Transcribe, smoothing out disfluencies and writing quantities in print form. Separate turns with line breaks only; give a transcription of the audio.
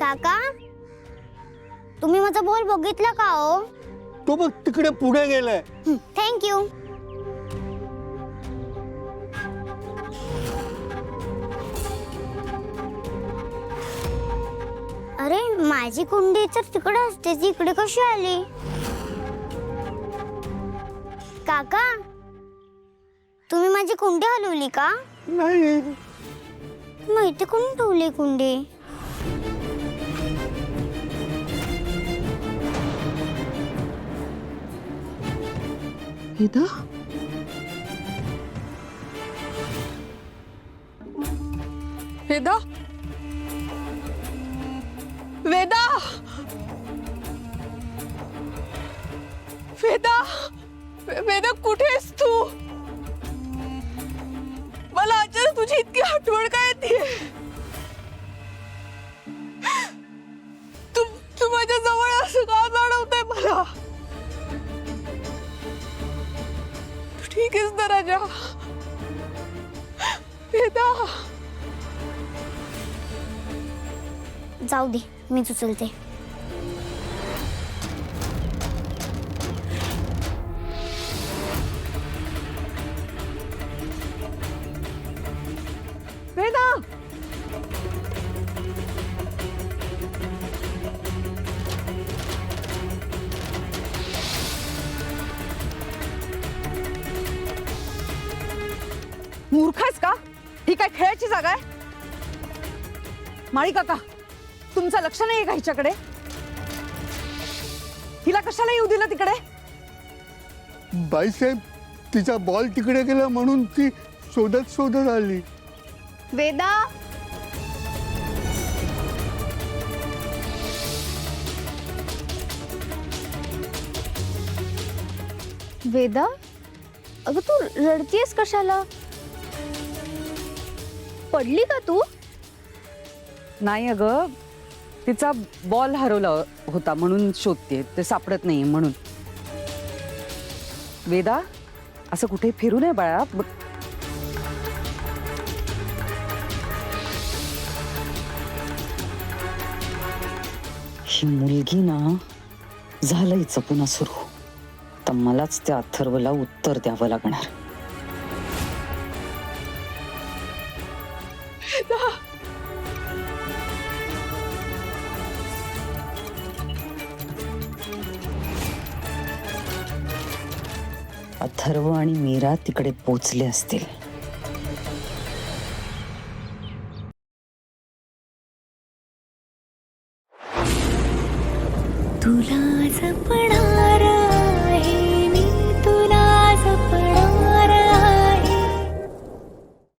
काका, तुम्ही माझा बॉल बघितला का हो?
तो बघ तिकडे पुढे गेलाय.
थँक्यू. अरे माझी कुंडी तर तिकडे असते, ती इकडे कशी आली? काका, तुम्ही माझी कुंडी हलवली का?
नाही,
मग इथे कोण ठेवली कुंडी?
वेदा, वेदा, वेदा, वेदा, वेदा कुठे आहेस तू? मला अचानक तुझी इतकी आठवण का येते? तू माझ्या जवळ असं का जाणवतंय मला? ठीक आहेस ना राजा? वेदा,
जाऊ दे, मीच उचलते.
वेदा, मूर्ख आहेस का? ही काय खेळायची जागा आहे? माळी काका, तुमचं लक्ष नाहीये का हिच्याकडे? हिला कशाला येऊ दिलं तिकडे?
बाईसाहेब, तिचा बॉल तिकडे गेला म्हणून ती शोधत शोधत आली.
वेदा,
वेदा, अगं तू रडतीयस कशाला? पडली का तू?
नाही अगं, तिचा बॉल हरवला होता म्हणून शोधते, ते सापडत नाही म्हणून. वेदा, असं कुठे फिरू नये बाळा. ही मुलगी ना, झालं हिचं पुन्हा सुरू. तर मलाच त्या अथर्वला उत्तर द्यावं लागणार. अथर्व आणि मीरा तिकडे पोचले असतील.
तुला जपणार